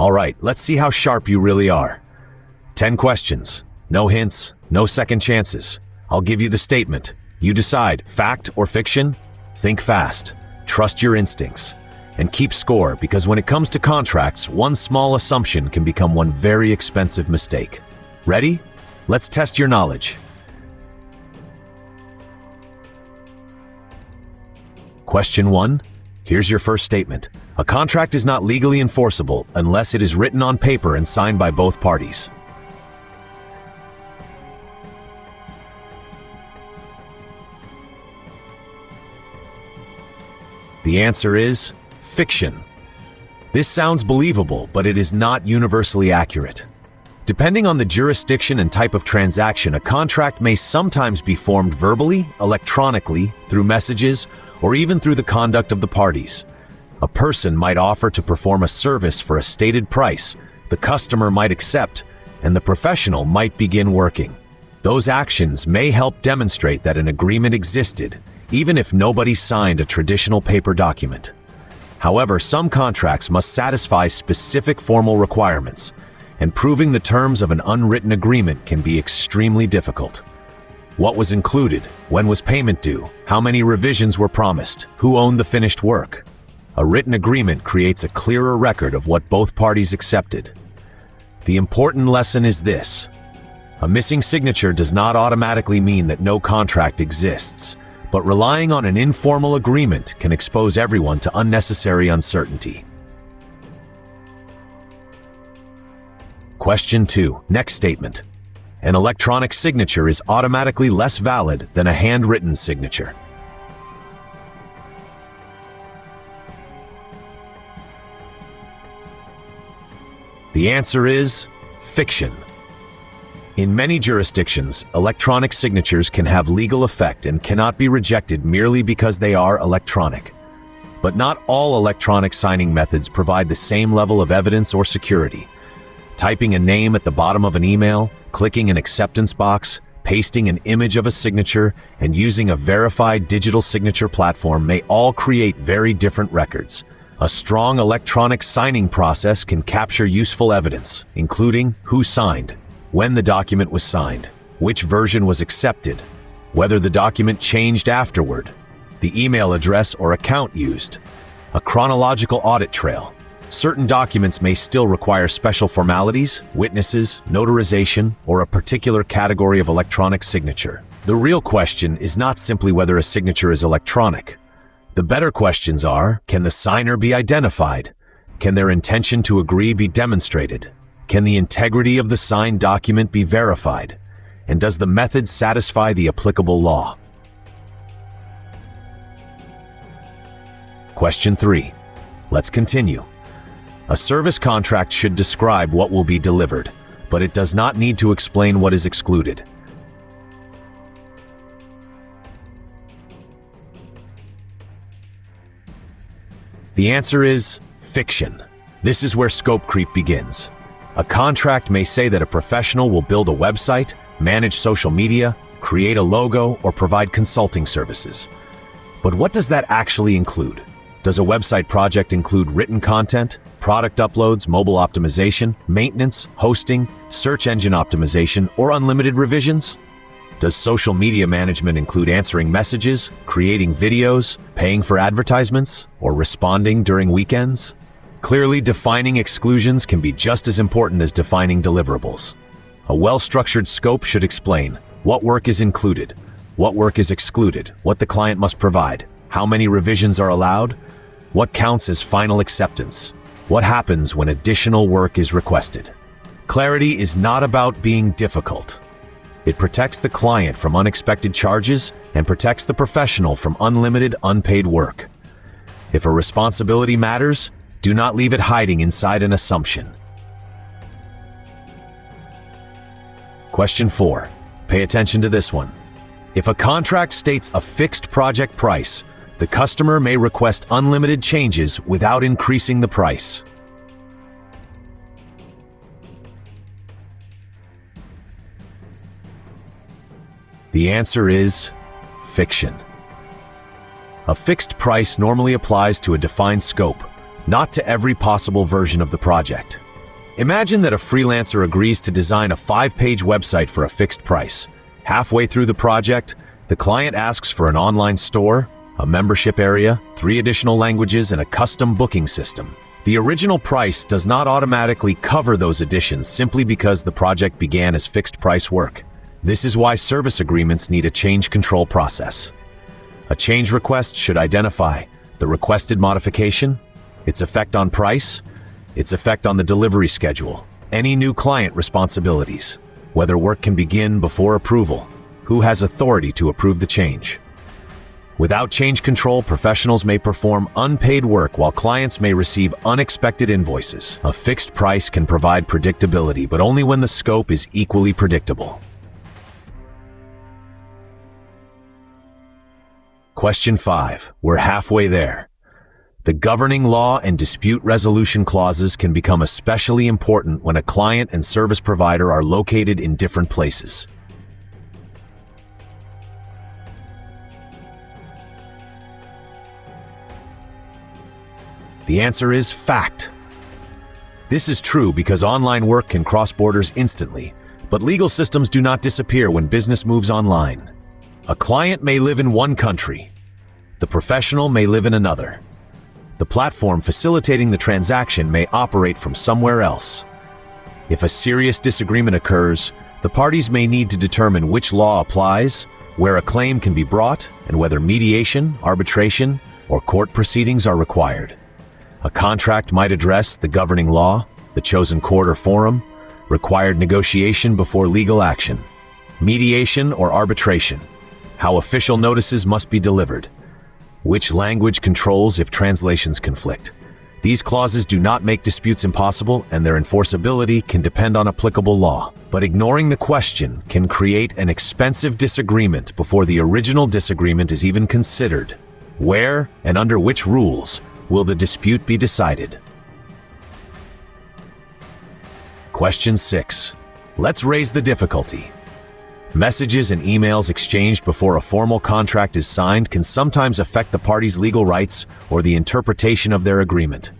All right, let's see how sharp you really are. 10 questions. No hints, no second chances. I'll give you the statement. You decide, fact or fiction? Think fast, trust your instincts, and keep score, because when it comes to contracts, one small assumption can become one very expensive mistake. Ready? Let's test your knowledge. Question 1. Here's your first statement. A contract is not legally enforceable unless it is written on paper and signed by both parties. The answer is fiction. This sounds believable, but it is not universally accurate. Depending on the jurisdiction and type of transaction, a contract may sometimes be formed verbally, electronically, through messages, or even through the conduct of the parties. A person might offer to perform a service for a stated price, the customer might accept, and the professional might begin working. Those actions may help demonstrate that an agreement existed, even if nobody signed a traditional paper document. However, some contracts must satisfy specific formal requirements, and proving the terms of an unwritten agreement can be extremely difficult. What was included? When was payment due? How many revisions were promised? Who owned the finished work? A written agreement creates a clearer record of what both parties accepted. The important lesson is this: a missing signature does not automatically mean that no contract exists, but relying on an informal agreement can expose everyone to unnecessary uncertainty. Question 2. Next statement. An electronic signature is automatically less valid than a handwritten signature. The answer is fiction. In many jurisdictions, electronic signatures can have legal effect and cannot be rejected merely because they are electronic. But not all electronic signing methods provide the same level of evidence or security. Typing a name at the bottom of an email, clicking an acceptance box, pasting an image of a signature, and using a verified digital signature platform may all create very different records. A strong electronic signing process can capture useful evidence, including who signed, when the document was signed, which version was accepted, whether the document changed afterward, the email address or account used, a chronological audit trail. Certain documents may still require special formalities, witnesses, notarization, or a particular category of electronic signature. The real question is not simply whether a signature is electronic. The better questions are, can the signer be identified? Can their intention to agree be demonstrated? Can the integrity of the signed document be verified? And does the method satisfy the applicable law? Question 3. Let's continue. A service contract should describe what will be delivered, but it does not need to explain what is excluded. The answer is fiction. This is where scope creep begins. A contract may say that a professional will build a website, manage social media, create a logo, or provide consulting services. But what does that actually include? Does a website project include written content, product uploads, mobile optimization, maintenance, hosting, search engine optimization, or unlimited revisions? Does social media management include answering messages, creating videos, paying for advertisements, or responding during weekends? Clearly, defining exclusions can be just as important as defining deliverables. A well-structured scope should explain what work is included, what work is excluded, what the client must provide, how many revisions are allowed, what counts as final acceptance, what happens when additional work is requested. Clarity is not about being difficult. It protects the client from unexpected charges and protects the professional from unlimited unpaid work. If a responsibility matters, do not leave it hiding inside an assumption. Question 4. Pay attention to this one. If a contract states a fixed project price, the customer may request unlimited changes without increasing the price. The answer is fiction. A fixed price normally applies to a defined scope, not to every possible version of the project. Imagine that a freelancer agrees to design a 5-page website for a fixed price. Halfway through the project, the client asks for an online store, a membership area, 3 additional languages, and a custom booking system. The original price does not automatically cover those additions simply because the project began as fixed-price work. This is why service agreements need a change control process. A change request should identify the requested modification, its effect on price, its effect on the delivery schedule, any new client responsibilities, whether work can begin before approval, who has authority to approve the change. Without change control, professionals may perform unpaid work while clients may receive unexpected invoices. A fixed price can provide predictability, but only when the scope is equally predictable. Question 5. We're halfway there. The governing law and dispute resolution clauses can become especially important when a client and service provider are located in different places. The answer is fact. This is true because online work can cross borders instantly, but legal systems do not disappear when business moves online. A client may live in one country. The professional may live in another. The platform facilitating the transaction may operate from somewhere else. If a serious disagreement occurs, the parties may need to determine which law applies, where a claim can be brought, and whether mediation, arbitration, or court proceedings are required. A contract might address the governing law, the chosen court or forum, required negotiation before legal action, mediation or arbitration, how official notices must be delivered, which language controls if translations conflict. These clauses do not make disputes impossible, and their enforceability can depend on applicable law. But ignoring the question can create an expensive disagreement before the original disagreement is even considered. Where and under which rules will the dispute be decided? Question 6. Let's raise the difficulty. Messages and emails exchanged before a formal contract is signed can sometimes affect the parties' legal rights or the interpretation of their agreement.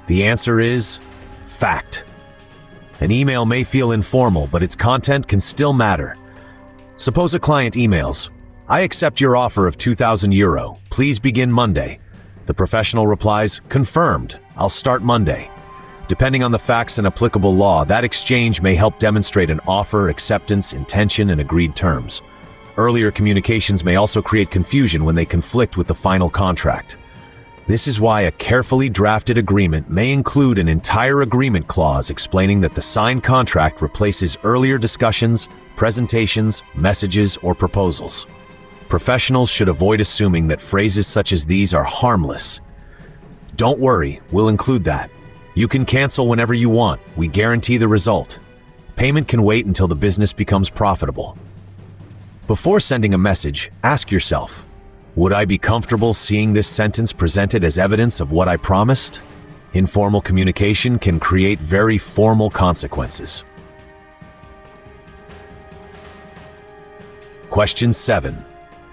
The answer is fact. An email may feel informal, but its content can still matter. Suppose a client emails, "I accept your offer of €2,000. Please begin Monday." The professional replies, "Confirmed. I'll start Monday." Depending on the facts and applicable law, that exchange may help demonstrate an offer, acceptance, intention, and agreed terms. Earlier communications may also create confusion when they conflict with the final contract. This is why a carefully drafted agreement may include an entire agreement clause explaining that the signed contract replaces earlier discussions, presentations, messages, or proposals. Professionals should avoid assuming that phrases such as these are harmless. "Don't worry, we'll include that. You can cancel whenever you want. We guarantee the result. Payment can wait until the business becomes profitable." Before sending a message, ask yourself, would I be comfortable seeing this sentence presented as evidence of what I promised? Informal communication can create very formal consequences. Question 7.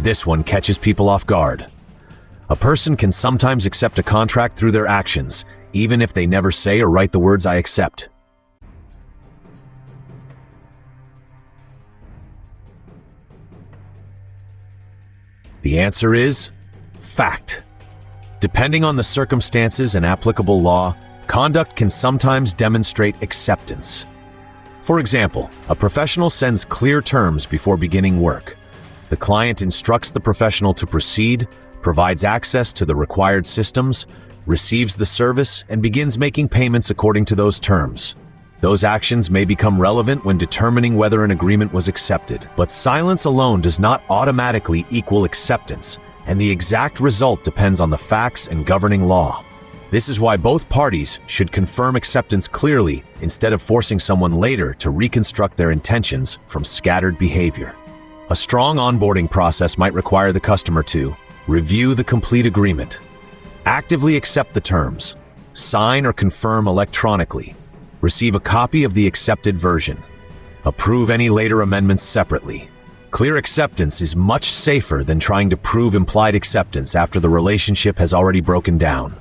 This one catches people off guard. A person can sometimes accept a contract through their actions, even if they never say or write the words "I accept." The answer is fact. Depending on the circumstances and applicable law, conduct can sometimes demonstrate acceptance. For example, a professional sends clear terms before beginning work. The client instructs the professional to proceed, provides access to the required systems, receives the service, and begins making payments according to those terms. Those actions may become relevant when determining whether an agreement was accepted, but silence alone does not automatically equal acceptance, and the exact result depends on the facts and governing law. This is why both parties should confirm acceptance clearly instead of forcing someone later to reconstruct their intentions from scattered behavior. A strong onboarding process might require the customer to review the complete agreement, actively accept the terms, sign or confirm electronically, receive a copy of the accepted version, approve any later amendments separately, Clear acceptance is much safer than trying to prove implied acceptance after the relationship has already broken down.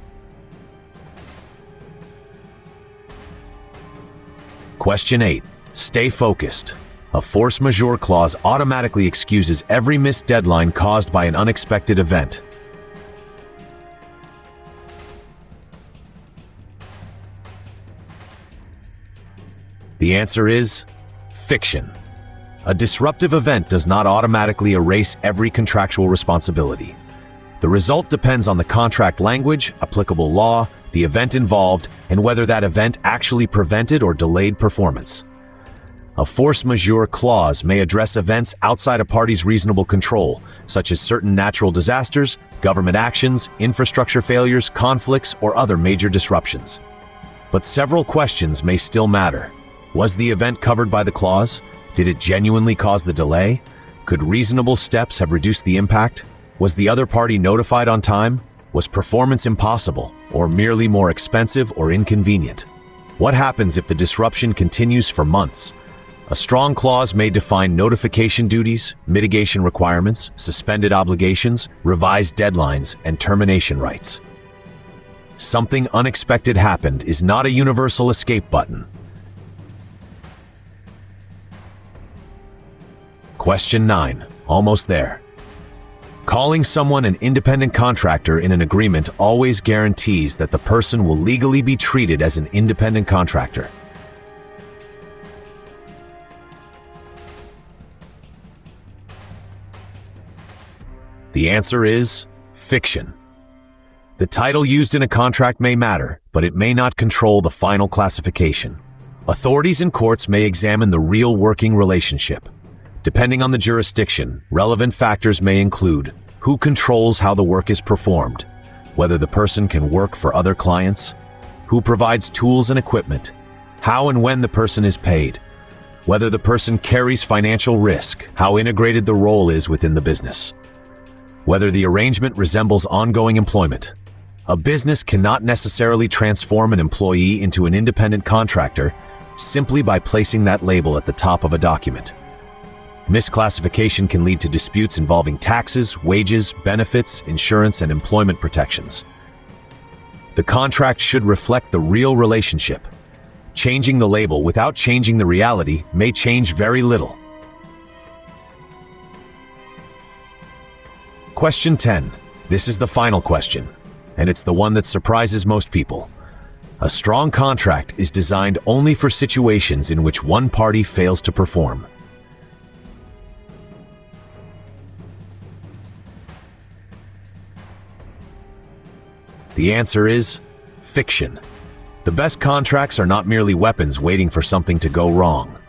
Question 8. Stay focused. A force majeure clause automatically excuses every missed deadline caused by an unexpected event. The answer is fiction. A disruptive event does not automatically erase every contractual responsibility. The result depends on the contract language, applicable law, the event involved, and whether that event actually prevented or delayed performance. A force majeure clause may address events outside a party's reasonable control, such as certain natural disasters, government actions, infrastructure failures, conflicts, or other major disruptions. But several questions may still matter. Was the event covered by the clause? Did it genuinely cause the delay? Could reasonable steps have reduced the impact? Was the other party notified on time? Was performance impossible, or merely more expensive or inconvenient? What happens if the disruption continues for months? A strong clause may define notification duties, mitigation requirements, suspended obligations, revised deadlines, and termination rights. Something unexpected happened is not a universal escape button. Question 9. Almost there. Calling someone an independent contractor in an agreement always guarantees that the person will legally be treated as an independent contractor. The answer is fiction. The title used in a contract may matter, but it may not control the final classification. Authorities and courts may examine the real working relationship. Depending on the jurisdiction, relevant factors may include who controls how the work is performed, whether the person can work for other clients, who provides tools and equipment, how and when the person is paid, whether the person carries financial risk, how integrated the role is within the business, whether the arrangement resembles ongoing employment. A business cannot necessarily transform an employee into an independent contractor simply by placing that label at the top of a document. Misclassification can lead to disputes involving taxes, wages, benefits, insurance, and employment protections. The contract should reflect the real relationship. Changing the label without changing the reality may change very little. Question 10. This is the final question, and it's the one that surprises most people. A strong contract is designed only for situations in which one party fails to perform. The answer is fiction. The best contracts are not merely weapons waiting for something to go wrong.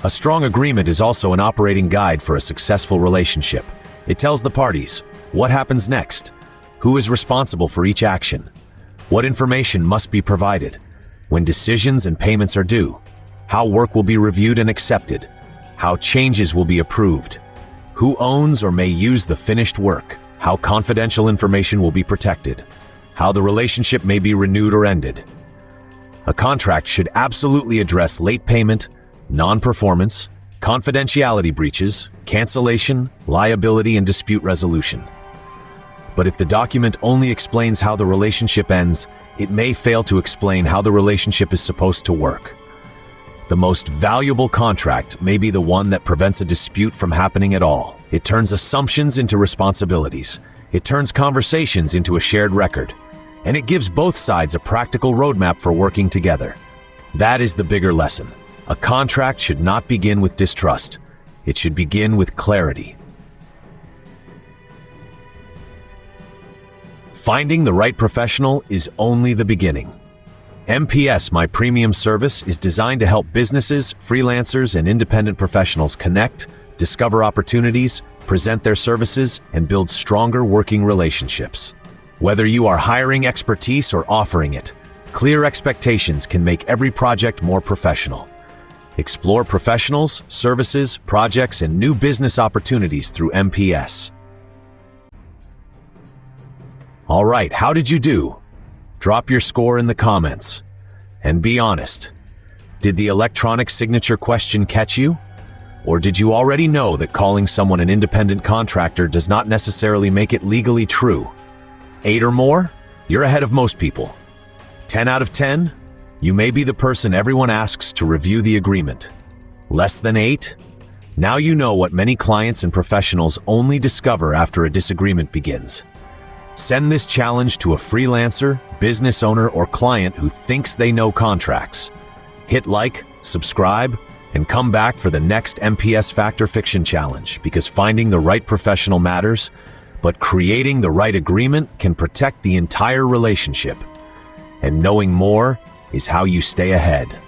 A strong agreement is also an operating guide for a successful relationship. It tells the parties what happens next, who is responsible for each action, what information must be provided, when decisions and payments are due, how work will be reviewed and accepted, how changes will be approved, who owns or may use the finished work, how confidential information will be protected, how the relationship may be renewed or ended. A contract should absolutely address late payment, non-performance, confidentiality breaches, cancellation, liability, and dispute resolution. But if the document only explains how the relationship ends, it may fail to explain how the relationship is supposed to work. The most valuable contract may be the one that prevents a dispute from happening at all. It turns assumptions into responsibilities. It turns conversations into a shared record. And it gives both sides a practical roadmap for working together. That is the bigger lesson. A contract should not begin with distrust. It should begin with clarity. Finding the right professional is only the beginning. MPS, my premium service, is designed to help businesses, freelancers, and independent professionals connect, discover opportunities, present their services, and build stronger working relationships. Whether you are hiring expertise or offering it, clear expectations can make every project more professional. Explore professionals, services, projects, and new business opportunities through MPS. All right, how did you do? Drop your score in the comments. And be honest. Did the electronic signature question catch you? Or did you already know that calling someone an independent contractor does not necessarily make it legally true? 8 or more? You're ahead of most people. 10 out of 10? You may be the person everyone asks to review the agreement. Less than 8? Now you know what many clients and professionals only discover after a disagreement begins. Send this challenge to a freelancer, business owner, or client who thinks they know contracts. Hit like, subscribe, and come back for the next MPS Fact or Fiction challenge, because finding the right professional matters, but creating the right agreement can protect the entire relationship. And knowing more is how you stay ahead.